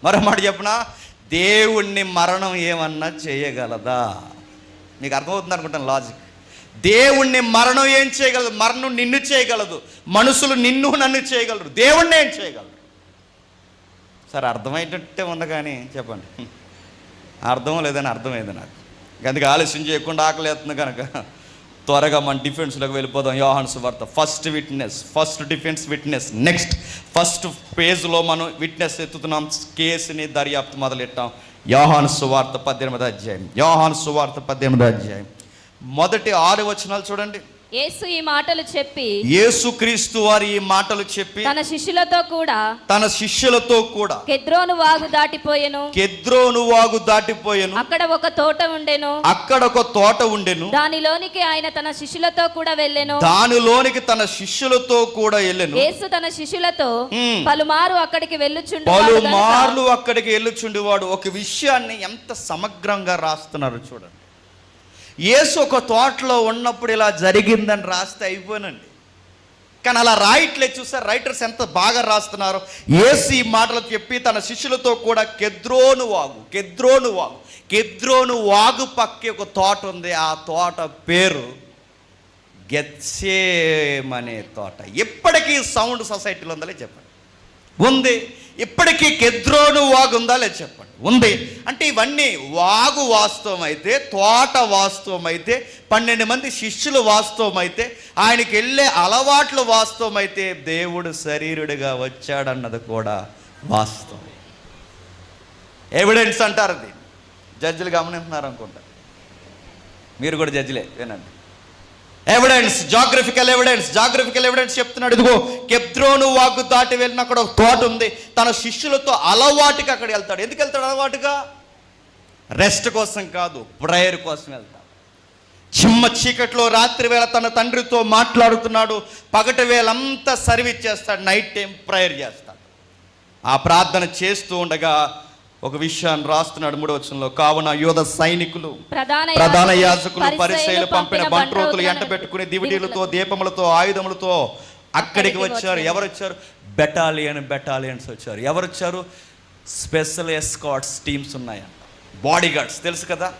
మరో మాట చెప్పనా, దేవుణ్ణి మరణం ఏమన్నా చేయగలదా? మీకు అర్థమవుతుంది అనుకుంటాను లాజిక్. దేవుణ్ణి మరణం ఏం చేయగలదు? మరణం నిన్ను చేయగలదు, మనుషులు నిన్ను నన్ను చేయగలరు, దేవుణ్ణి ఏం చేయగలరు? సరే, అర్థమయ్యేటట్టే ఉంది కానీ చెప్పండి, అర్థం లేదని అర్థమైంది నాకు. అందుకే ఆలస్యం చేయకుండా ఆకలి వేస్తుంది కనుక త్వరగా మన డిఫెన్స్లోకి వెళ్ళిపోదాం. యోహాను సువార్త first witness, first defence witness. Next first పేజ్లో మనం విట్నెస్ ఎత్తుతున్నాం, కేసుని దర్యాప్తు మొదలెట్టాం. యోహాను సువార్త 18వ అధ్యాయం. యోహాను సువార్త 18వ అధ్యాయం మొదటి 6 వచనాలు చూడండి. యేసు ఈ మాటలు చెప్పి, యేసుక్రీస్తు వారు ఈ మాటలు చెప్పి తన శిష్యులతో కూడా కెద్రోను వాగు దాటిపోయెను. అక్కడ ఒక తోట ఉండెను. దానిలోనికి ఆయన తన శిష్యులతో కూడా వెళ్ళెను. యేసు తన శిష్యులతో పలుమార్లు అక్కడికి వెళ్ళుచుండేవాడు. ఒక విషయాన్ని ఎంత సమగ్రంగా రాస్తున్నారు చూడండి. యేసు ఒక తోటలో ఉన్నప్పుడు ఇలా జరిగిందని రాస్తే అయిపోయినండి, కానీ అలా రాయట్లేదు. చూసారు రైటర్స్ ఎంత బాగా రాస్తున్నారు. యేసు ఈ మాటలు చెప్పి తన శిష్యులతో కూడా కెద్రోను వాగు పక్కే ఒక తోట ఉంది. ఆ తోట పేరు గెత్సేమనే తోట. ఇప్పటికీ సౌండ్ సొసైటీలో ఉందా లేదు చెప్పండి? ఉంది. ఇప్పటికీ కెద్రోను వాగు ఉందా లేదు చెప్పండి? ఉంది. అంటే ఇవన్నీ వాగు వాస్తవం అయితే, తోట వాస్తవం అయితే, 12 మంది శిష్యులు వాస్తవం అయితే, ఆయనకి వెళ్ళే అలవాట్లు వాస్తవం అయితే, దేవుడు శరీరుడిగా వచ్చాడన్నది కూడా వాస్తవం. ఎవిడెన్స్ అంటారు అది. జడ్జిలు గమనిస్తున్నారు అనుకుంటా, మీరు కూడా జడ్జిలే, వినండి. ఎవిడెన్స్, జాగ్రఫికల్ ఎవిడెన్స్ చెప్తున్నాడు. ఇదిగో కెద్రోను వాగు దాటి వెళ్ళిన అక్కడ ఒక తోట ఉంది. తన శిష్యులతో అలవాటుగా అక్కడ వెళ్తాడు. ఎందుకు వెళ్తాడు అలవాటుగా? రెస్ట్ కోసం కాదు, ప్రేయర్ కోసం వెళ్తాడు. చిమ్మ చీకట్లో రాత్రి వేళ తన తండ్రితో మాట్లాడుతున్నాడు. పగటి వేళంతా సర్వీస్ చేస్తాడు, నైట్ టైం ప్రేయర్ చేస్తాడు. ఆ ప్రార్థన చేస్తూ ఉండగా ఒక విషయాన్ని రాస్తున్నాడు 3వ వచనంలో. కావున యూద సైనికులు, ప్రధాన యాజకులు, పరిసయ్యులు పంపిన బంట్రోతులు ఎంట పెట్టుకుని దివిటీలతో, దీపములతో, ఆయుధములతో అక్కడికి వచ్చారు. ఎవరు వచ్చారు? బెటాలియన్స్ వచ్చారు. ఎవరు వచ్చారు? స్పెషల్ ఎస్కార్ట్స్ టీమ్స్ ఉన్నాయి, బాడీ గార్డ్స్. తెలుసు కదా,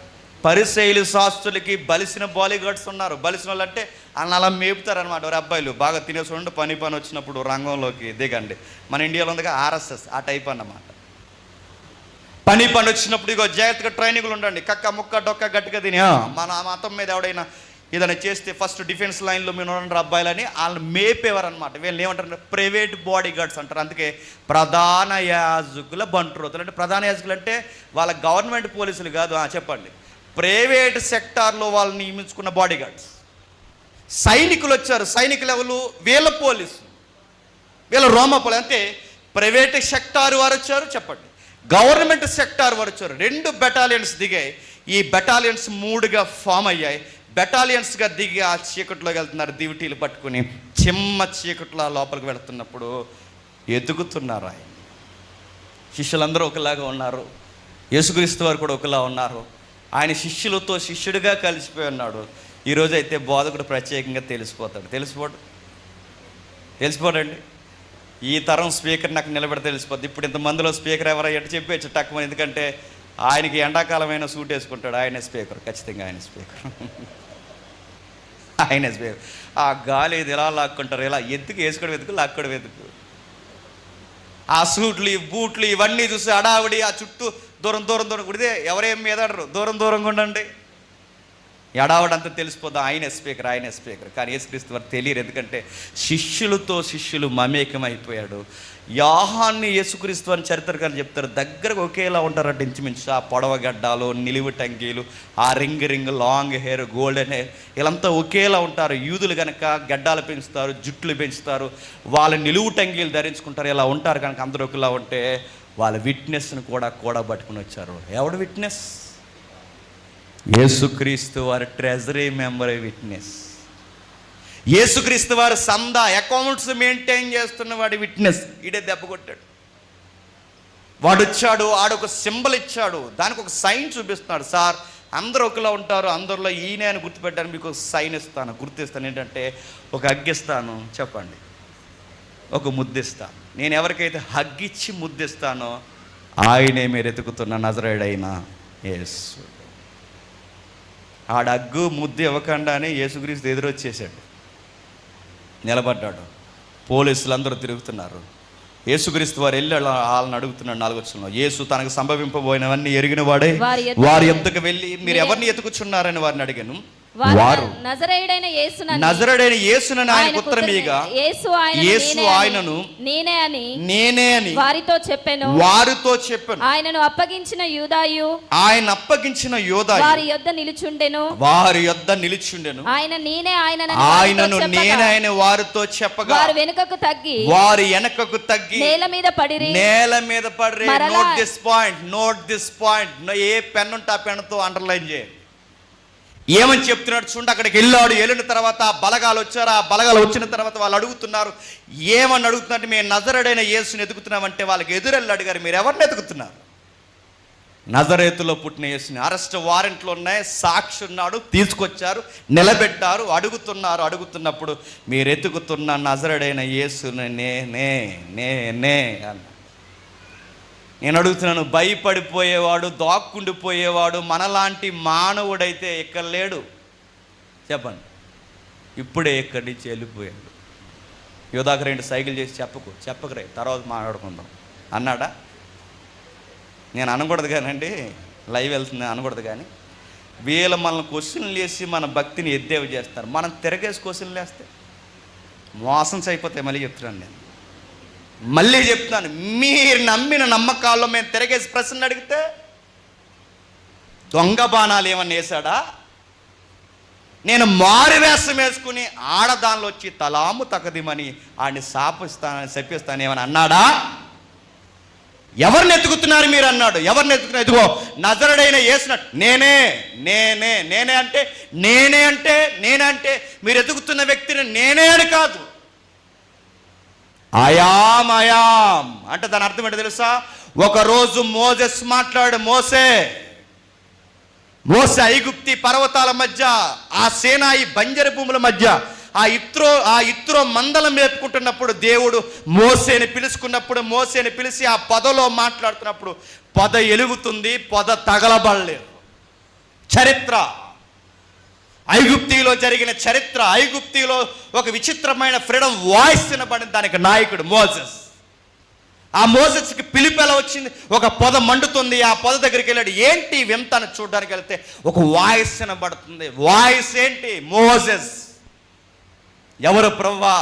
పరిసయ్యులు శాస్త్రులకి బలిసిన బాడీ గార్డ్స్ ఉన్నారు. బలిసిన వాళ్ళు అంటే అలా మేపుతారు అనమాట. ఎవరు అబ్బాయిలు బాగా తినేసి ఉండి పని వచ్చినప్పుడు రంగంలోకి దిగండి. మన ఇండియాలో ఉందిగా ఆర్ఎస్ఎస్, ఆ టైప్ అన్నమాట. పని వచ్చినప్పుడు ఇగో జాగ్రత్తగా ట్రైనింగ్లు ఉండండి, కక్క ముక్క డొక్క గట్టిగా తిని మన మతం మీద ఎవడైనా ఏదైనా చేస్తే ఫస్ట్ డిఫెన్స్ లైన్లో మీరు ఉండండి అబ్బాయిలని వాళ్ళు మేపేవారు అనమాట. వీళ్ళు ఏమంటారు? ప్రైవేట్ బాడీ గార్డ్స్ అంటారు. అందుకే ప్రధాన యాజకుల బంట్రోతులు. అంటే ప్రధాన యాజకులు అంటే వాళ్ళ గవర్నమెంట్ పోలీసులు కాదు, చెప్పండి, ప్రైవేట్ సెక్టార్లో వాళ్ళని నియమించుకున్న బాడీ గార్డ్స్. సైనికులు వచ్చారు. సైనికులు ఎవరు? వీళ్ళ పోలీసు, వీళ్ళ రోమా పోలీసు. అంటే ప్రైవేట్ సెక్టార్ వారు వచ్చారు, చెప్పండి, గవర్నమెంట్ సెక్టార్ వారు వచ్చారు. 2 బెటాలియన్స్ దిగాయి. ఈ బెటాలియన్స్ 3గా ఫామ్ అయ్యాయి. బెటాలియన్స్గా దిగి ఆ చీకట్లోకి వెళ్తున్నారు, దివిటీలు పట్టుకుని. చిమ్మ చీకట్లో లోపలికి వెళుతున్నప్పుడు ఎదుగుతున్నారు ఆయన. శిష్యులందరూ ఒకలాగా ఉన్నారు, యేసుక్రీస్తు వారు కూడా ఒకలా ఉన్నారు. ఆయన శిష్యులతో శిష్యుడిగా కలిసిపోయి ఉన్నాడు. ఈరోజు అయితే బోధకుడు ప్రత్యేకంగా తెలిసిపోడండి. ఈ తరం స్పీకర్ నాకు నిలబెడితే తెలిసిపోద్ది. ఇప్పుడు ఇంతమందిలో స్పీకర్ ఎవరయ్యట్టు చెప్పేచ్చు టక్కుమని. ఎందుకంటే ఆయనకి ఎండాకాలమైన సూట్ వేసుకుంటాడు. ఆయనే స్పీకర్, ఖచ్చితంగా ఆయన స్పీకర్. ఆ గాలి ఇది ఎలా లాక్కుంటారు, ఇలా ఎత్తుకు వేసుకోవడం ఎదుకు, లాక్కోవడం ఎదుకు. ఆ సూట్లు, ఈ బూట్లు ఇవన్నీ చూసి అడావిడి, ఆ చుట్టూ దూరం కుడితే ఎవరేం మీదడరు, దూరంగా ఉండండి. ఎడావడంతా తెలిసిపోద్దా ఆయన స్పీకర్. కానీ యేసుక్రీస్తు వారు తెలియరు. ఎందుకంటే శిష్యులు మమేకమైపోయాడు. యోహాన్ని యేసుక్రీస్తు వారిని చరిత్రకారులు చెప్తారు, దగ్గరకు ఒకేలా ఉంటారంటే ఇంచుమించు. ఆ పొడవ గడ్డాలు, నిలువు టంకీలు, ఆ ring long hair, golden hair, వీళ్ళంతా ఒకేలా ఉంటారు. యూదులు కనుక గడ్డాలు పెంచుతారు, జుట్లు పెంచుతారు, వాళ్ళ నిలువు టంకీలు ధరించుకుంటారు. ఇలా ఉంటారు కనుక అందరూ ఒకలా ఉంటే వాళ్ళ విట్నెస్ను కూడా పట్టుకుని వచ్చారు. ఎవడు విట్నెస్? యేసుక్రీస్తు వారి ట్రెజరీ మెంబర్ విట్నెస్. యేసుక్రీస్తు వారు సందా అకౌంట్స్ మెయింటైన్ చేస్తున్న వాడి విట్నెస్. ఈడే దెబ్బ కొట్టాడు. వాడు వచ్చాడు, ఆడొక సింబల్ ఇచ్చాడు, దానికి ఒక సైన్ చూపిస్తున్నాడు. సార్ అందరూ ఒకలా ఉంటారు, అందరిలో ఈయనే అని గుర్తుపెట్టాను, మీకు ఒక సైన్ ఇస్తాను, గుర్తిస్తాను. ఏంటంటే ఒక హగ్గిస్తాను, చెప్పండి, ఒక ముద్దిస్తాను. నేను ఎవరికైతే హగ్గిచ్చి ముద్దిస్తానో ఆయనే మీరు ఎతుకుతున్న నజరేయుడైన యేసు. ఆడగ్గు ముద్దు ఇవ్వకుండానే యేసుక్రీస్తు ఎదురొచ్చేసాడు, నిలబడ్డాడు. పోలీసులు అందరూ తిరుగుతున్నారు. యేసుక్రీస్తు వారు వెళ్ళి వాళ్ళని అడుగుతున్నాడు 4వ వచనంలో, యేసు తనకు సంభవింపబోయినవన్నీ ఎరిగిన వాడే వారి యొద్దకు వెళ్ళి మీరు ఎవరిని ఎతుకుచున్నారని వారిని అడిగాను. వారు నజరేయుడైన యేసునని ఆయన ఉత్తరమిగా యేసు ఆయనను నేనే అని వారితో చెప్పెను. ఆయనను అప్పగించిన యూదాయు వారి యొద్ద నిలుచుండెను. ఆయనను నేనే వారితో చెప్పగా వారు వెనుకకు తగ్గి నేల మీద పడిరి. Note this point. ఏ పెన్ ఉంటే ఆ పెన్నుతో అండర్లైన్ చేయండి. ఏమని చెప్తున్నాడు చూడండి. అక్కడికి వెళ్ళిన తర్వాత ఆ బలగాలు వచ్చారు. ఆ బలగాలు వచ్చిన తర్వాత వాళ్ళు అడుగుతున్నారు. ఏమని అడుగుతున్నట్టు, మేము నజరేయుడైన యేసుని ఎదుగుతున్నామంటే వాళ్ళకి ఎదురెళ్ళి అడిగారు, మీరు ఎవరిని ఎదుగుతున్నారు? నజరేతులో పుట్టిన యేసుని. అరెస్ట్ వారెంట్లు ఉన్నాయి, సాక్షి ఉన్నాడు, తీసుకొచ్చారు, నిలబెట్టారు. అడుగుతున్నప్పుడు మీరు ఎతుకుతున్న నజరేయుడైన యేసుని నేనే అన్న. నేను అడుగుతున్నాను, భయపడిపోయేవాడు, దాక్కుండిపోయేవాడు మనలాంటి మానవుడైతే ఇక్కడ లేడు చెప్పండి. ఇప్పుడే ఇక్కడి నుంచి వెళ్ళిపోయాడు. యోధాకు 2 సైకిల్ చేసి చెప్పకరే తర్వాత మాట్లాడుకుందాం అన్నాడా? నేను అనకూడదు కానండి, లైవ్ వెళ్తుంది అనకూడదు. కానీ వీళ్ళు మనల్ని క్వశ్చన్లు వేసి మన భక్తిని ఎద్దేవి చేస్తారు. మనం తిరగేసి క్వశ్చన్లు వేస్తే మోసం అయిపోతాయి. మళ్ళీ చెప్తాను, మీరు నమ్మిన నమ్మకాల్లో మేము తిరగేసి ప్రశ్న అడిగితే దొంగ బాణాలు ఏమన్నా వేశాడా? నేను మారువేషం వేసుకుని ఆడదానిలో వచ్చి తలాము తకదిమని ఆడిని శపిస్తాను ఏమని అన్నాడా? ఎవరిని ఎత్తుకుతున్నారు మీరు అన్నాడు. ఎవరిని ఎత్తుకున్నారు? ఎదుగో నజరేయుడైన యేసునట్టు నేనే అంటే మీరు ఎత్తుకుతున్న వ్యక్తిని నేనే అని కాదు, అయాం అంటే దాని అర్థం ఏంటో తెలుసా? ఒకరోజు మోసెస్ మాట్లాడు. మోసే ఐగుప్తి పర్వతాల మధ్య, ఆ సేనాయి బంజరు భూముల మధ్య ఆ ఇత్రో మందలం మేపుకుంటున్నప్పుడు దేవుడు మోసేని పిలిచి ఆ పొదలో మాట్లాడుతున్నప్పుడు పొద ఎలుగుతుంది, పొద తగలబడలేదు. చరిత్ర, ఐగుప్తిలో జరిగిన చరిత్ర. ఐగుప్తిలో ఒక విచిత్రమైన ఫ్రీడమ్ వాయిస్ వినబడిన దానికి నాయకుడు మోసెస్. ఆ మోసెస్కి పిలుపు ఎలా వచ్చింది? ఒక పొద మండుతుంది, ఆ పొద దగ్గరికి వెళ్ళాడు. ఏంటి వింత అని చూడడానికి వెళ్తే ఒక వాయిస్ వినబడుతుంది. వాయిస్ ఏంటి? మోసెస్. ఎవరు? ప్రభువా,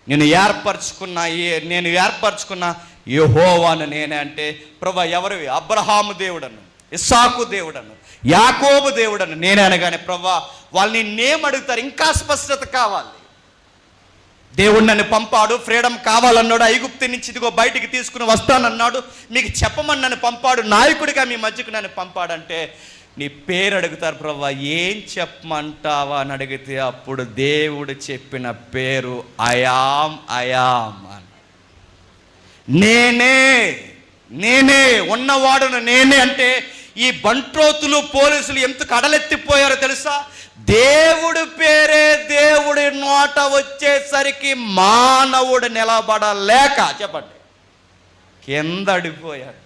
నేను ఏర్పరచుకున్న యెహోవాను నేనే అంటే, ప్రభువా ఎవరివి? అబ్రహాము దేవుడను, ఇస్సాకు దేవుడను, యాకోబు దేవుడను నేనే అనగానే, ప్రభువా వాళ్ళని నేమ్ అడుగుతారు. ఇంకా స్పష్టత కావాలి. దేవుడు నన్ను పంపాడు, ఫ్రీడమ్ కావాలన్నాడు, ఐగుప్తి నుంచి ఇదిగో బయటికి తీసుకుని వస్తానన్నాడు, మీకు చెప్పమని నన్ను పంపాడు, నాయకుడిగా మీ మధ్యకు నన్ను పంపాడంటే నీ పేరు అడుగుతారు. ప్రభువా ఏం చెప్పమంటావా అని అడిగితే అప్పుడు దేవుడు చెప్పిన పేరు అయాం అని. నేనే ఉన్నవాడును నేనే అంటే ఈ బంట్రోతులు పోలీసులు ఎంత కడలెత్తిపోయారో తెలుసా? దేవుడి పేరే దేవుడి నోట వచ్చేసరికి మానవుడు నిలబడలేక చెప్పండి కింద అడిపోయాడు.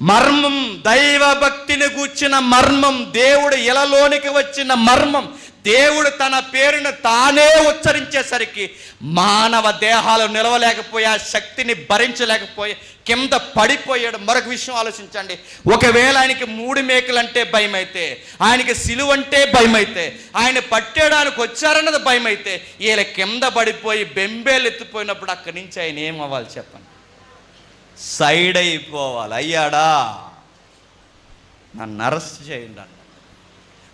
మర్మం, దైవ భక్తిని గూర్చిన మర్మం, దేవుడు ఇలలోనికి వచ్చిన మర్మం, దేవుడు తన పేరును తానే ఉచ్చరించేసరికి మానవ దేహాలు నిలవలేకపోయి, ఆ శక్తిని భరించలేకపోయి కింద పడిపోయాడు. మరొక విషయం ఆలోచించండి. ఒకవేళ ఆయనకి 3 మేకలు అంటే భయమైతే, ఆయనకి సిలువ అంటే భయమైతే, ఆయన పట్టేయడానికి వచ్చారన్నది భయమైతే, వీళ్ళ కింద పడిపోయి బెంబేలు ఎత్తిపోయినప్పుడు అక్కడి నుంచి ఆయన ఏమవ్వాలి చెప్పండి? సైడ్ అయిపోవాలి. అయ్యాడా? నన్ను అరెస్ట్ చేయండి అన్న.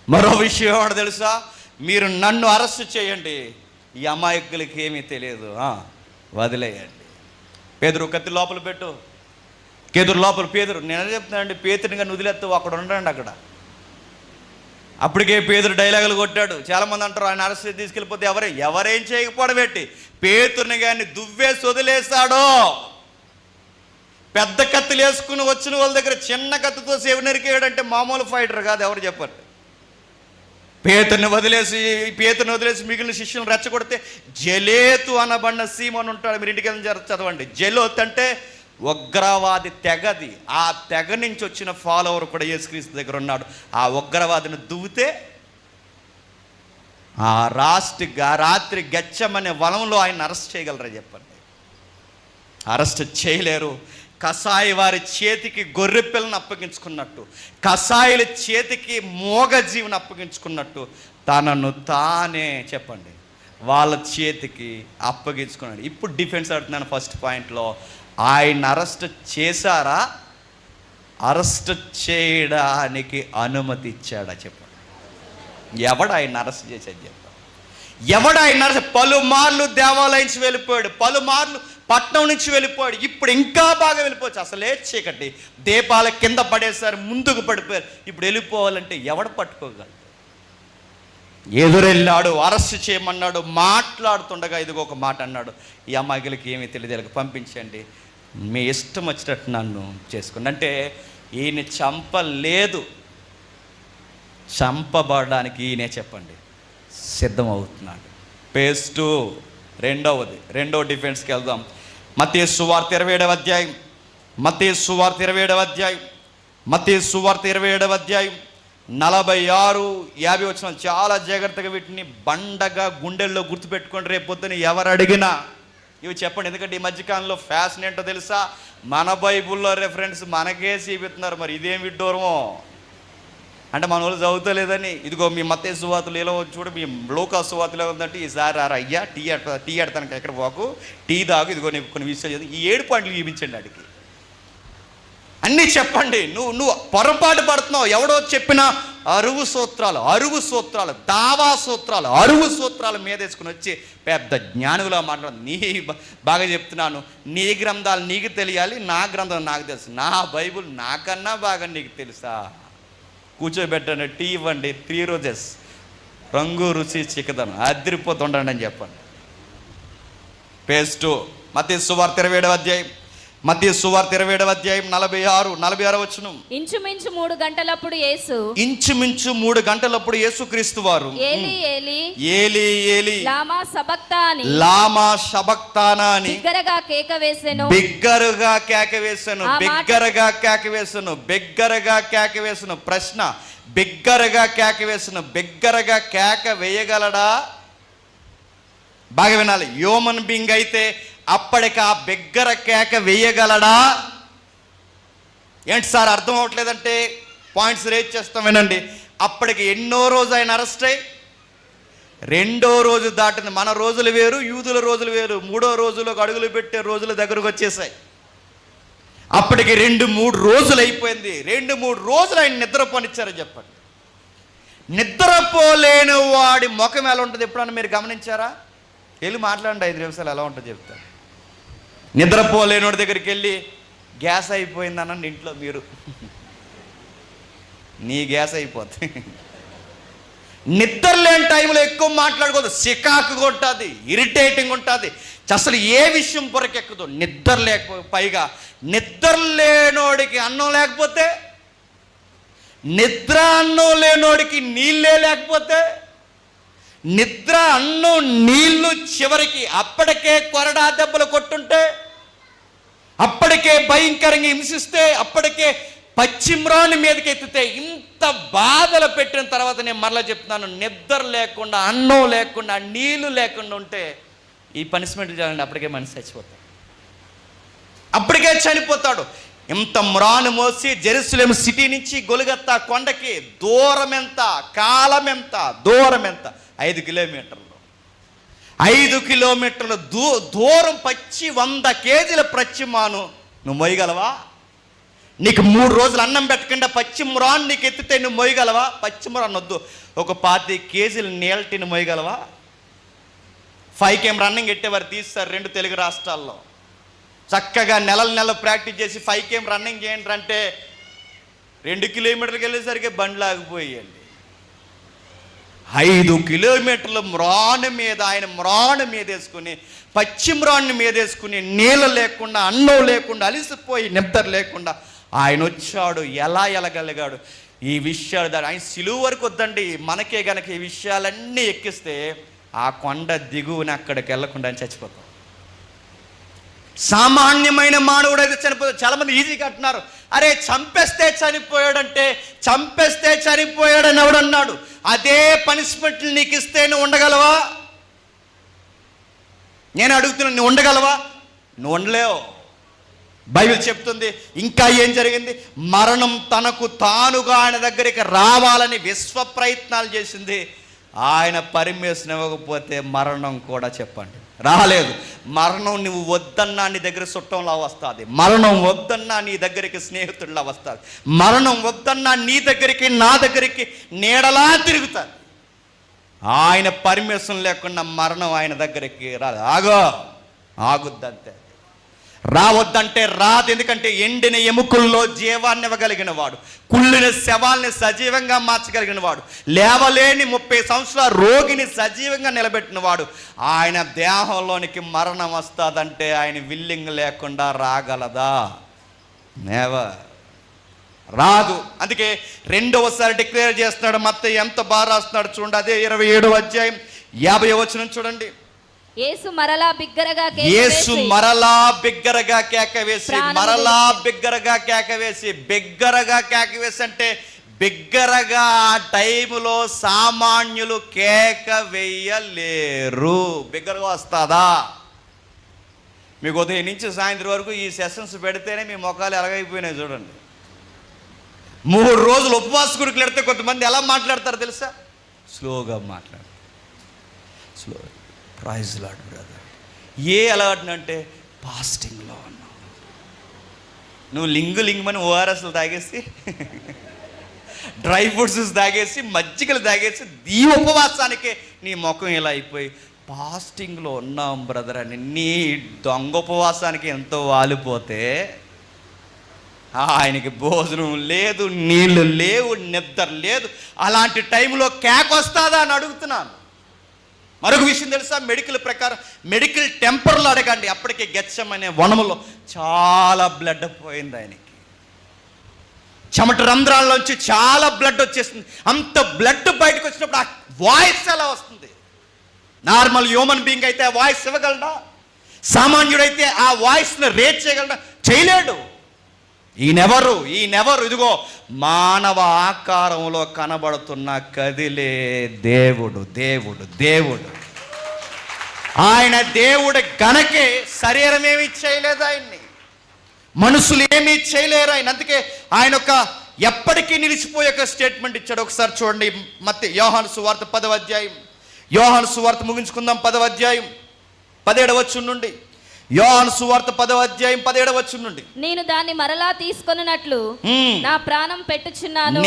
మరో విషయం ఏమన్నా తెలుసా? మీరు నన్ను అరెస్ట్ చేయండి, ఈ అమాయకులకి ఏమీ తెలియదు, వదిలేయండి. పేదరు కత్తి లోపల పెట్టు, పేదరు నేను చెప్తున్నానండి, పేతుని కానీ వదిలేస్తూ అక్కడ ఉండండి. అక్కడ అప్పటికే పేదరు డైలాగులు కొట్టాడు. చాలామంది అంటారు ఆయన అరెస్ట్ తీసుకెళ్ళిపోతే ఎవరేం చేయకపోవడం పెట్టి పేతుని కానీ దువ్వేసి వదిలేశాడో. పెద్ద కత్తులు వేసుకుని వచ్చిన వాళ్ళ దగ్గర చిన్న కత్తితో సేవ నరికేయడంటే మామూలు ఫైటర్ కాదు. ఎవరు చెప్పండి? పేతుని వదిలేసి మిగిలిన శిష్యులను రెచ్చగొడితే జలేతు అనబడిన సీమోను ఉంటాడు. మీరు ఇంటికి వెళ్ళి చదవండి. జలోత్ అంటే ఉగ్రవాది తెగది. ఆ తెగ నుంచి వచ్చిన ఫాలోవర్ కూడా యేసుక్రీస్తు దగ్గర ఉన్నాడు. ఆ ఉగ్రవాదిని దువ్వితే ఆ రాత్రి గెచ్చమనే వనంలో ఆయన అరెస్ట్ చేయగలరా చెప్పండి? అరెస్ట్ చేయలేరు. కసాయి వారి చేతికి గొర్రె పిల్లను అప్పగించుకున్నట్టు, కసాయిల చేతికి మూగజీవిని అప్పగించుకున్నట్టు తనను తానే చెప్పండి వాళ్ళ చేతికి అప్పగించుకున్నాడు. ఇప్పుడు డిఫెన్స్ అడుగుతున్నాను. ఫస్ట్ పాయింట్లో ఆయన అరెస్ట్ చేశారా, అరెస్ట్ చేయడానికి అనుమతి ఇచ్చాడా చెప్పండి? ఎవడు ఆయన అరెస్ట్ చేసేది చెప్పండి? ఎవడు ఆయన అరెస్ట్? పలుమార్లు దేవాలయం నుంచి వెళ్ళిపోయాడు, పలుమార్లు పట్నం నుంచి వెళ్ళిపోయాడు. ఇప్పుడు ఇంకా బాగా వెళ్ళిపోవచ్చు. అసలే చీకటి, దీపాల కింద పడేశారు, ముందుకు పడిపోయారు. ఇప్పుడు వెళ్ళిపోవాలంటే ఎవడు పట్టుకోగలడు? ఎదురెళ్ళాడు, అరెస్ట్ చేయమన్నాడు. మాట్లాడుతుండగా ఇదిగో ఒక మాట అన్నాడు, ఈ అమ్మాయిలకి ఏమీ తెలియదు, పంపించండి, మీ ఇష్టం వచ్చినట్టు నన్ను చేసుకోండి. అంటే ఈయన చంపలేదు, చంపబడడానికి ఈయనే చెప్పండి సిద్ధమవుతున్నాడు. పేస్టు రెండవ డిఫెన్స్కి వెళ్దాం. మత్తయి సువార్త 27వ అధ్యాయం, మత్తయి సువార్త 27వ అధ్యాయం, మత్తయి సువార్త 27వ అధ్యాయం 46-50 వచనాలు. చాలా జాగ్రత్తగా వీటిని బండగా గుండెల్లో గుర్తుపెట్టుకోండి. రేపు పొద్దున ఎవరు అడిగినా ఇవి చెప్పండి. ఎందుకంటే ఈ మధ్యకాలంలో ఫ్యాషన్ ఏంటో తెలుసా? మన బైబుల్లో రెఫరెన్స్ మనకే చూపిస్తున్నారు. మరి ఇదేం విడ్డూరమో అంటే మన వాళ్ళు చదువుతలేదని. ఇదిగో మీ మత్తయి సువార్తలు ఎలా చూడు, మీ లూకా సువార్తలు ఉందంటే ఈసారి అయ్యా టీ ఎడతానికి ఎక్కడ పోకు, టీ తాగు, ఇదిగో నీకు కొన్ని విషయాలు ఈ 7 పాయింట్లు చూపించండి అడిగి అన్నీ చెప్పండి. నువ్వు పొరపాటు పడుతున్నావు. ఎవడో చెప్పిన అరువు సూత్రాలు, దావా సూత్రాలు, అరువు సూత్రాలు మీద వేసుకుని వచ్చి పెద్ద జ్ఞానులా మాట్లాడు. బాగా చెప్తున్నాను, నీ గ్రంథాలు నీకు తెలియాలి, నా గ్రంథం నాకు తెలుసు, నా బైబుల్ నాకన్నా బాగా నీకు తెలుసా? కూర్చోబెట్టండి, టీ ఇవ్వండి, 3 రోజెస్, రంగు రుచి చిక్కదనం అదిరిపోతుండండి అని చెప్పండి. పేస్టు మత్తయి సువార్త 27వ అధ్యాయం, మత్తయి సువార్త 27వ అధ్యాయం 46 వచనం. ఇంచుమించు 3 గంటలప్పుడు యేసుక్రీస్తు వారు ఏలీ ఏలీ లామా సబక్తానా అని బిగ్గరగా కేక వేసెను. ప్రశ్న, బిగ్గరగా కేక వేయగలడా? బాగా వినాలి. హ్యూమన్ బీయింగ్ అయితే అప్పటికి ఆ బిగ్గర కేక వేయగలడా? ఏంటి సార్ అర్థం అవ్వట్లేదంటే పాయింట్స్ రేజ్ చేస్తాం వినండి. అప్పటికి ఎన్నో రోజు ఆయన అరెస్ట్ అయ్యి 2వ రోజు దాటింది. మన రోజులు వేరు, యూదుల రోజులు వేరు. 3వ రోజులకు అడుగులు పెట్టే రోజుల దగ్గరకు వచ్చేసాయి. అప్పటికి 2-3 రోజులు అయిపోయింది. 2-3 రోజులు ఆయన నిద్రపోనిచ్చారని చెప్పండి. నిద్రపోలేని వాడి ముఖం ఎలా ఉంటుంది ఎప్పుడన్నా మీరు గమనించారా? వెళ్ళి మాట్లాడండి, 5 నిమిషాలు ఎలా ఉంటుందో చెప్తారు. నిద్రపోలేనోడి దగ్గరికి వెళ్ళి గ్యాస్ అయిపోయింది అనండి ఇంట్లో మీరు, నీ గ్యాస్ అయిపోతుంది. నిద్ర లేని టైంలో ఎక్కువ మాట్లాడుకోదు, చికాకు ఉంటుంది, ఇరిటేటింగ్ ఉంటుంది, అసలు ఏ విషయం పొరకెక్కదు. నిద్ర లేకపోతే, పైగా నిద్ర లేనోడికి అన్నం లేకపోతే, నిద్ర అన్నం లేనోడికి నీళ్ళే లేకపోతే, నిద్ర అన్నం నీళ్లు చివరికి అప్పటికే కొరడా దెబ్బలు కొట్టుంటే, అప్పటికే భయంకరంగా హింసిస్తే, అప్పటికే పశ్చిమ్రాని మీదకి ఎత్తితే, ఇంత బాధలు పెట్టిన తర్వాత నేను మరలా చెప్తున్నాను, నిద్ర లేకుండా, అన్నం లేకుండా, నీళ్లు లేకుండా ఉంటే ఈ పనిష్మెంట్ చేయాలండి. అప్పటికే మనిషి చచ్చిపోతాడు, అప్పటికే చనిపోతాడు. ఇంత మ్రాను మోసి జెరూసలేం సిటీ నుంచి గొలుగత్తా కొండకి దూరం ఎంత, కాలం ఎంత, దూరం ఎంత? 5 కిలోమీటర్లు. 5 కిలోమీటర్ల దూరం 100 కేజీల పచ్చిమాను నువ్వు మోయగలవా? నీకు 3 రోజులు అన్నం పెట్టకుండా పచ్చిమ్రాన్ నీకు ఎత్తితే నువ్వు మోయగలవా? పచ్చిమ్రాన్ వద్దు, ఒక 25 కేజీల నీళ్ళని మోయగలవా? 5 km రన్నింగ్ ఎట్టేవారు తీస్తారు 2 తెలుగు రాష్ట్రాల్లో. చక్కగా నెలలు ప్రాక్టీస్ చేసి 5 km రన్నింగ్ చేయండి అంటే 2 కిలోమీటర్లకు వెళ్ళేసరికి బండ్లు ఆగిపోయాయండి. 5 కిలోమీటర్ల మ్రాను మీద ఆయన మ్రాను మీద వేసుకుని, పశ్చిమ్రాన్ని మీద వేసుకుని, నీళ్ళు లేకుండా, అన్నం లేకుండా, అలిసిపోయి నిద్ర లేకుండా ఆయన వచ్చాడు. ఎలా ఎలగలిగాడు? ఈ విషయాలు ఆయన సిలువ వరకు వద్దండి, మనకే గనక ఈ విషయాలన్నీ ఎక్కిస్తే ఆ కొండ దిగువని అక్కడికి వెళ్ళకుండా ఆయన చచ్చిపోతాం. సామాన్యమైన మానవుడు అయితే చనిపోతాడు. చాలామంది ఈజీగా అంటున్నారు, అరే చంపేస్తే చనిపోయాడని ఎవడన్నాడు? అదే పనిష్మెంట్లు నీకు ఇస్తే నువ్వు ఉండగలవా? నేను అడుగుతున్నాను, నువ్వు ఉండగలవా? నువ్వు ఉండలేవు. బైబిల్ చెప్తుంది ఇంకా ఏం జరిగింది? మరణం తనకు తానుగా ఆయన దగ్గరికి రావాలని విశ్వ ప్రయత్నాలు చేసింది. ఆయన పర్మిషన్ ఇవ్వకపోతే మరణం కూడా చెప్పండి రాలేదు. మరణం నువ్వు వద్దన్నా నీ దగ్గర చుట్టంలా వస్తుంది, మరణం వద్దన్నా నీ దగ్గరికి స్నేహితుడిలా వస్తుంది, మరణం వద్దన్నా నీ దగ్గరికి నా దగ్గరికి నీడలా తిరుగుతుంది. ఆయన పర్మిషన్ లేకుండా మరణం ఆయన దగ్గరికి రాదు. ఆగుద్దంతే. రావద్దంటే రాదు. ఎందుకంటే ఎండిన ఎముకల్లో జీవాన్ని ఇవ్వగలిగిన వాడు, కుళ్ళిన శవాల్ని సజీవంగా మార్చగలిగిన వాడు, లేవలేని 30 సంవత్సరాల రోగిని సజీవంగా నిలబెట్టిన వాడు, ఆయన దేహంలోనికి మరణం వస్తుందంటే ఆయన విల్లింగ్ లేకుండా రాగలదా? నెవర్, రాదు. అందుకే రెండవసారి డిక్లేర్ చేస్తున్నాడు. మత్తయి ఎంత బాగా రాస్తున్నాడు చూడండి. అదే 27వ అధ్యాయం 50వ వచనం చూడండి. యేసు మరలా బిగ్గరగా కేక వేసి అంటే బిగ్గరగా ఆ టైములో సామాన్యులు కేక వేయలేరు. బిగ్గరగా వస్తుందా? మీకు ఉదయం నుంచి సాయంత్రం వరకు ఈ సెషన్స్ పెడితేనే మీ మొఖాలు ఎలాగైపోయినాయి చూడండి. 3 రోజులు ఉపవాస గురికి పెడితే కొంతమంది ఎలా మాట్లాడతారు తెలుసా? స్లోగా మాట్లాడతారు. Slow prize lad brother. ఎలా అంటే ఫాస్టింగ్లో ఉన్నావు నువ్వు. లింగుమని ఓఆర్ఎస్లు తాగేసి, డ్రై ఫ్రూట్స్ తాగేసి, మజ్జిగలు తాగేసి ఈ ఉపవాసానికే నీ ముఖం ఇలా అయిపోయి ఫాస్టింగ్లో ఉన్నాం బ్రదర్ అని నీ దొంగ ఉపవాసానికి ఎంతో వాలిపోతే ఆయనకి భోజనం లేదు, నీళ్ళు లేవు, నిద్ర లేదు. అలాంటి టైంలో కేక వస్తుందా అని అడుగుతున్నాను. మరొక విషయం తెలుసా? మెడికల్ ప్రకారం, మెడికల్ టెంపర్లో అడగండి, అప్పటికే గెచ్చమనే వనములో చాలా బ్లడ్ పోయింది ఆయనకి. చెమట రంధ్రాల్లోంచి చాలా బ్లడ్ వచ్చేస్తుంది. అంత బ్లడ్ బయటకు వచ్చినప్పుడు ఆ వాయిస్ ఎలా వస్తుంది? నార్మల్ హ్యూమన్ బీయింగ్ అయితే ఆ వాయిస్ ఇవ్వగలడా? సామాన్యుడైతే ఆ వాయిస్ని రేట్ చేయగలడా? చేయలేడు. ఈయనెవరు? ఇదిగో మానవ ఆకారంలో కనబడుతున్న కదిలే దేవుడు. ఆయన దేవుడు గనకే శరీరం ఏమీ చేయలేదు ఆయన్ని, మనుషులు ఏమీ చేయలేరు ఆయన. అందుకే ఆయన ఒక ఎప్పటికీ నిలిచిపోయే ఒక స్టేట్మెంట్ ఇచ్చాడు. ఒకసారి చూడండి, యోహాను సువార్త 10వ అధ్యాయం. యోహాను సువార్త ముగించుకుందాం. 10వ అధ్యాయం 17వ వచనం నుండి. యోహాను సువార్త 10వ అధ్యాయం 17వ వచనం నుండి. నేను దాన్ని మరలా తీసుకొనున్నట్లు నా ప్రాణం పెట్టుచున్నాను.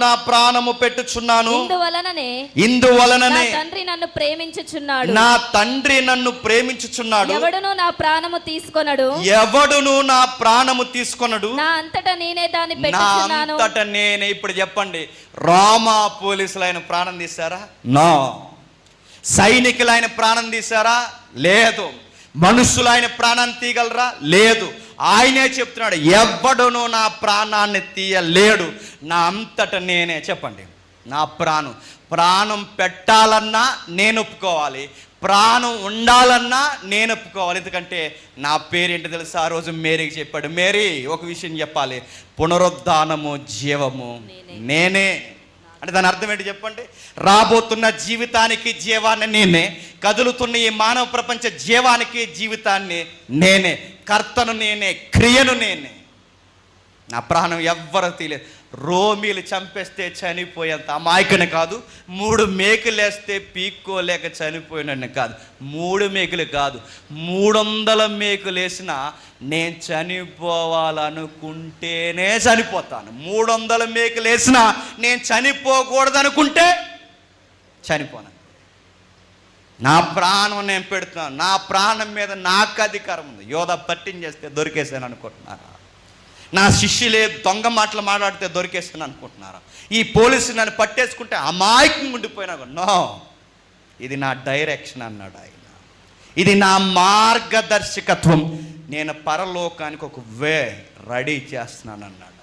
నా ప్రాణము పెట్టుచున్నాను. ఇందువలననే నా తండ్రి నన్ను ప్రేమించుచున్నాడు. ఎవడును నా ప్రాణము తీసుకొనడు. నా అంతటా నేనే దాన్ని పెట్టుచున్నాను. ఇప్పుడు చెప్పండి, రోమా పోలీసులు ఆయన ప్రాణం తీశారా? నో. సైనికులు ఆయన ప్రాణం తీశారా? లేదు. మనుషులు ఆయన ప్రాణాన్ని తీయగలరా? లేదు. ఆయనే చెప్తున్నాడు, ఎవ్వడును నా ప్రాణాన్ని తీయలేడు, నా అంతట నేనే. చెప్పండి, నా ప్రాణం పెట్టాలన్నా నేను ఒప్పుకోవాలి, ప్రాణం ఉండాలన్నా నేను ఒప్పుకోవాలి. ఎందుకంటే నా పేరేంటి తెలుసా? ఆ రోజు మేరీకి చెప్పాడు, మేరీ ఒక విషయం చెప్పాలి, పునరుద్ధానము జీవము నేనే. అంటే దాని అర్థం ఏంటి చెప్పండి? రాబోతున్న జీవితానికి జీవాన్ని నేనే, కదులుతున్న ఈ మానవ ప్రపంచ జీవానికి జీవితాన్ని నేనే, కర్తను నేనే, క్రియను నేనే. నా ప్రాణం ఎవ్వరు తీయలేదు. రోమీలు చంపేస్తే చనిపోయేంత అమాయకుని కాదు, 3 మేకులు వేస్తే పీక్కోలేక చనిపోయినని కాదు, 3 మేకులు కాదు, 300 మేకులు వేసినా నేను చనిపోవాలనుకుంటేనే చనిపోతాను. 300 మేకులు వేసినా నేను చనిపోకూడదు అనుకుంటే చనిపోను. నా ప్రాణం నేను పెడుతున్నాను. నా ప్రాణం మీద నాకు అధికారం ఉంది. యోధ పట్టించేస్తే దొరికేసాను అనుకుంటున్నారా? నా శిష్యులే దొంగ మాటలు మాట్లాడితే దొరికేస్తాను అనుకుంటున్నారా? ఈ పోలీసులు నన్ను పట్టేసుకుంటే అమాయకంగా ఉండిపోయినా నో, ఇది నా డైరెక్షన్ అన్నాడు ఆయన. ఇది నా మార్గదర్శకత్వం. నేను పరలోకానికి ఒక వే రెడీ చేస్తున్నాను అన్నాడు.